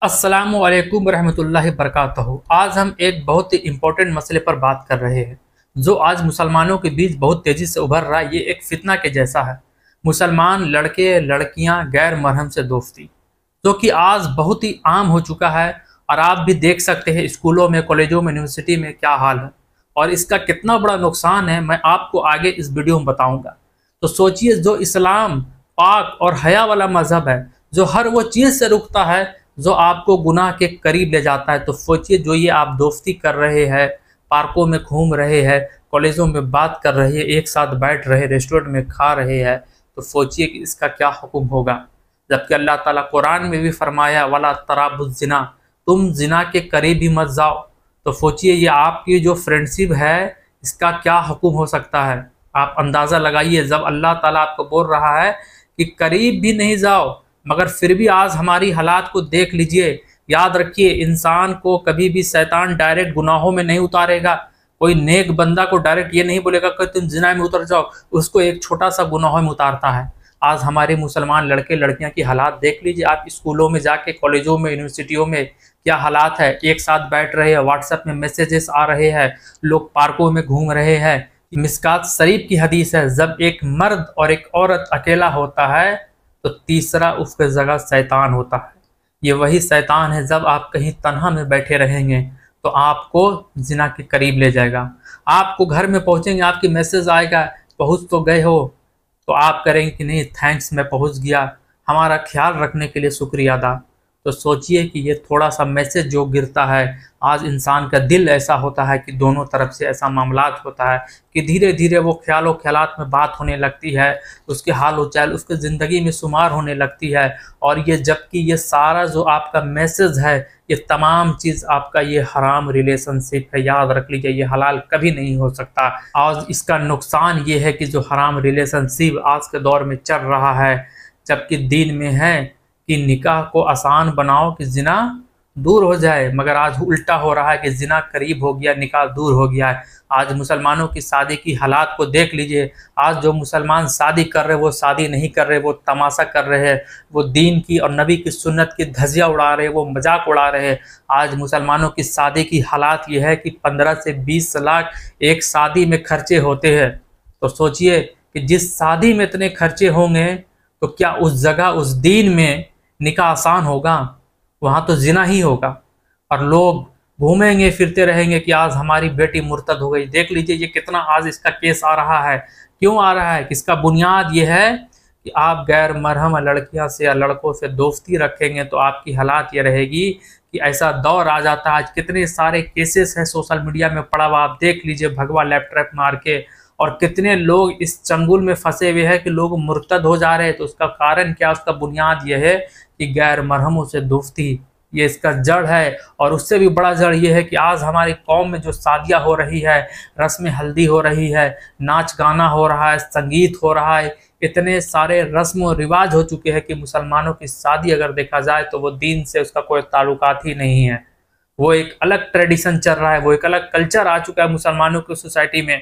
अस्सलामु अलैकुम रहमतुल्लाहि बरकातहू। आज हम एक बहुत ही इम्पोर्टेंट मसले पर बात कर रहे हैं जो आज मुसलमानों के बीच बहुत तेज़ी से उभर रहा है। ये एक फितना के जैसा है। मुसलमान लड़के लड़कियां गैर महरम से दोस्ती, जो कि आज बहुत ही आम हो चुका है। और आप भी देख सकते हैं स्कूलों में, कॉलेजों में, यूनिवर्सिटी में क्या हाल है और इसका कितना बड़ा नुकसान है, मैं आपको आगे इस वीडियो में बताऊंगा। तो सोचिए, जो इस्लाम पाक और हया वाला मजहब है, जो हर वो चीज़ से रुकता है जो आपको गुनाह के करीब ले जाता है, तो सोचिए जो ये आप दोस्ती कर रहे हैं, पार्कों में घूम रहे हैं, कॉलेजों में बात कर रहे हैं, एक साथ बैठ रहे, रेस्टोरेंट में खा रहे हैं, तो सोचिए कि इसका क्या हुक्म होगा। जबकि अल्लाह ताला कुरान में भी फरमाया वला तराबुज़ जिना, तुम जिना के करीब भी मत जाओ। तो सोचिए ये आपकी जो फ्रेंडशिप है इसका क्या हुक्म हो सकता है। आप अंदाज़ा लगाइए, जब अल्लाह ताला आपको बोल रहा है कि करीब भी नहीं जाओ, मगर फिर भी आज हमारी हालात को देख लीजिए। याद रखिए, इंसान को कभी भी शैतान डायरेक्ट गुनाहों में नहीं उतारेगा। कोई नेक बंदा को डायरेक्ट ये नहीं बोलेगा कि तुम जिना में उतर जाओ, उसको एक छोटा सा गुनाहों में उतारता है। आज हमारे मुसलमान लड़के लड़कियां की हालात देख लीजिए। आप स्कूलों में जाके, कॉलेजों में, यूनिवर्सिटियों में क्या हालात है। एक साथ बैठ रहे हैं, व्हाट्सएप में मैसेजेस आ रहे हैं, लोग पार्कों में घूम रहे हैं। मिस्कात शरीफ की हदीस है, जब एक मर्द और एक औरत अकेला होता है तो तीसरा उसके जगह शैतान होता है। ये वही शैतान है, जब आप कहीं तन्हा में बैठे रहेंगे तो आपको जिना के करीब ले जाएगा। आपको घर में पहुंचेंगे, आपकी मैसेज आएगा पहुंच तो गए हो, तो आप करेंगे कि नहीं थैंक्स मैं पहुंच गया, हमारा ख्याल रखने के लिए शुक्रिया अदा। तो सोचिए कि ये थोड़ा सा मैसेज जो गिरता है, आज इंसान का दिल ऐसा होता है कि दोनों तरफ से ऐसा मामलात होता है कि धीरे धीरे वो ख्यालों ख्यालात में बात होने लगती है, उसके हाल व चाल उसके ज़िंदगी में शुमार होने लगती है। और ये जबकि ये सारा जो आपका मैसेज है, ये तमाम चीज़ आपका ये हराम रिलेशनशिप है। याद रख लीजिए, ये हलाल कभी नहीं हो सकता। आज इसका नुकसान ये है कि जो हराम रिलेशनशिप आज के दौर में चल रहा है, जबकि दीन में है कि निकाह को आसान बनाओ कि जिना दूर हो जाए, मगर आज उल्टा हो रहा है कि जिना करीब हो गया, निकाह दूर हो गया है। आज मुसलमानों की शादी की हालात को देख लीजिए। आज जो मुसलमान शादी कर रहे, वो शादी नहीं कर रहे, वो तमाशा कर रहे हैं, वो दीन की और नबी की सुन्नत की धज्जियाँ उड़ा रहे हैं, वो मजाक उड़ा रहे हैं। आज मुसलमानों की शादी की हालात ये है कि 15 से 20 लाख एक शादी में खर्चे होते हैं। तो सोचिए कि जिस शादी में इतने खर्चे होंगे, तो क्या उस जगह, उस दीन में निकाह आसान होगा? वहाँ तो जिना ही होगा। और लोग घूमेंगे फिरते रहेंगे कि आज हमारी बेटी मुर्तद हो गई। देख लीजिए ये कितना आज इसका केस आ रहा है। क्यों आ रहा है? किसका बुनियाद ये है कि आप गैर मरहम लड़कियां से या लड़कों से दोस्ती रखेंगे तो आपकी हालात ये रहेगी कि ऐसा दौर आ जाता है। आज कितने सारे केसेस हैं सोशल मीडिया में पड़ा हुआ, आप देख लीजिए, भगवा लैपटॉप मार के। और कितने लोग इस चंगुल में फंसे हुए हैं कि लोग मुर्तद हो जा रहे हैं। तो उसका कारण क्या? उसका बुनियाद यह है कि गैर मरहमों से दोस्ती, ये इसका जड़ है। और उससे भी बड़ा जड़ ये है कि आज हमारी कौम में जो शादियाँ हो रही है, रस्म हल्दी हो रही है, नाच गाना हो रहा है, संगीत हो रहा है, इतने सारे रस्म और रिवाज हो चुके हैं कि मुसलमानों की शादी अगर देखा जाए तो वो दीन से उसका कोई ताल्लुकात ही नहीं है। वो एक अलग ट्रेडिशन चल रहा है, वो एक अलग कल्चर आ चुका है मुसलमानों की सोसाइटी में,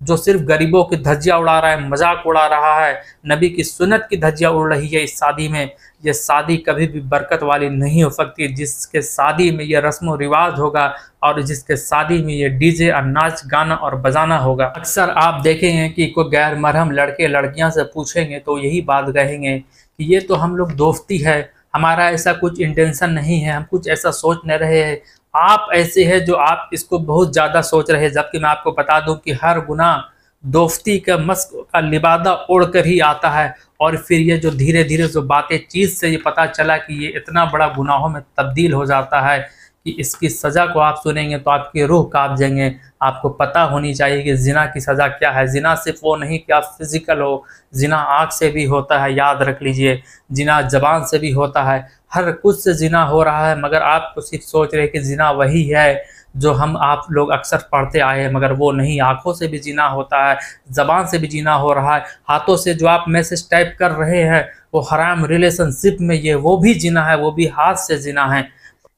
जो सिर्फ गरीबों की धज्जियाँ उड़ा रहा है, मजाक उड़ा रहा है, नबी की सुन्नत की धज्जियाँ उड़ रही है इस शादी में। ये शादी कभी भी बरकत वाली नहीं हो सकती। जिसके शादी में ये रस्म व रिवाज होगा और जिसके शादी में ये डीजे और नाच गाना और बजाना होगा। अक्सर आप देखेंगे कि कोई गैर मरहम लड़के लड़कियां से पूछेंगे तो यही बात कहेंगे कि ये तो हम लोग दोस्ती है, हमारा ऐसा कुछ इंटेंशन नहीं है, हम कुछ ऐसा सोच नहीं रहे हैं। आप ऐसे हैं जो आप इसको बहुत ज़्यादा सोच रहे हैं, जबकि मैं आपको बता दूं कि हर गुनाह दोस्ती का मस्क का लिबादा ओढ़ कर ही आता है। और फिर ये जो धीरे धीरे जो बातें चीज़ से ये पता चला कि ये इतना बड़ा गुनाहों में तब्दील हो जाता है कि इसकी सज़ा को आप सुनेंगे तो आपकी रूह कांप जाएंगे। आपको पता होनी चाहिए कि जिना की सज़ा क्या है। जिना सिर्फ वो नहीं कि आप फिजिकल हो, जिना आँख से भी होता है, याद रख लीजिए, जिना ज़बान से भी होता है, हर कुछ से जिना हो रहा है। मगर आप तो सिर्फ सोच रहे कि जिना वही है जो हम आप लोग अक्सर पढ़ते आए हैं, मगर वो नहीं। आँखों से भी जिना होता है, ज़बान से भी जिना हो रहा है, हाथों से जो आप मैसेज टाइप कर रहे हैं वो हराम रिलेशनशिप में, ये वो भी जिना है, वो भी हाथ से जिना है।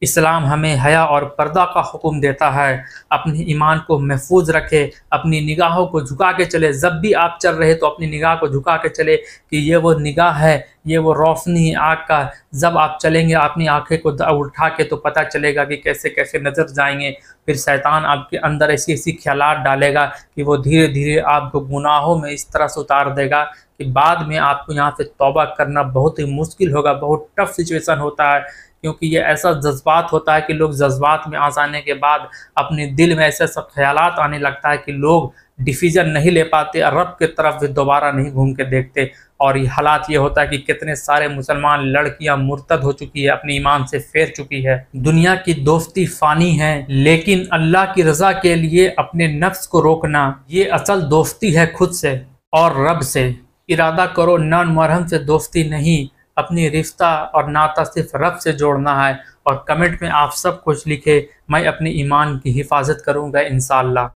इस्लाम हमें हया और पर्दा का हुक्म देता है। अपने ईमान को महफूज रखे, अपनी निगाहों को झुका के चले। जब भी आप चल रहे तो अपनी निगाह को झुका के चले कि ये वो निगाह है, ये वो रोशनी है आँख का। जब आप चलेंगे अपनी आंखें को उठा के तो पता चलेगा कि कैसे कैसे नज़र जाएंगे। फिर शैतान आपके अंदर ऐसी ऐसी ख्यालात डालेगा कि वो धीरे धीरे आपको गुनाहों में इस तरह से उतार देगा कि बाद में आपको यहाँ से तौबा करना बहुत ही मुश्किल होगा। बहुत टफ सिचुएशन होता है, क्योंकि ये ऐसा जज्बात होता है कि लोग जज्बात में आ जाने के बाद अपने दिल में ऐसे ऐसे ख्यालात आने लगता है कि लोग डिसीजन नहीं ले पाते और रब की तरफ भी दोबारा नहीं घूम के देखते। और ये हालात ये होता है कि कितने सारे मुसलमान लड़कियां मुर्तद हो चुकी है, अपने ईमान से फेर चुकी है। दुनिया की दोस्ती फानी है, लेकिन अल्लाह की रजा के लिए अपने नफ्स को रोकना ये असल दोस्ती है खुद से और रब से। इरादा करो नन मरहम से दोस्ती नहीं, अपनी रिश्ता और नाता सिर्फ रब से जोड़ना है। और कमेंट में आप सब कुछ लिखे, मैं अपने ईमान की हिफाजत करूँगा इंशाअल्लाह।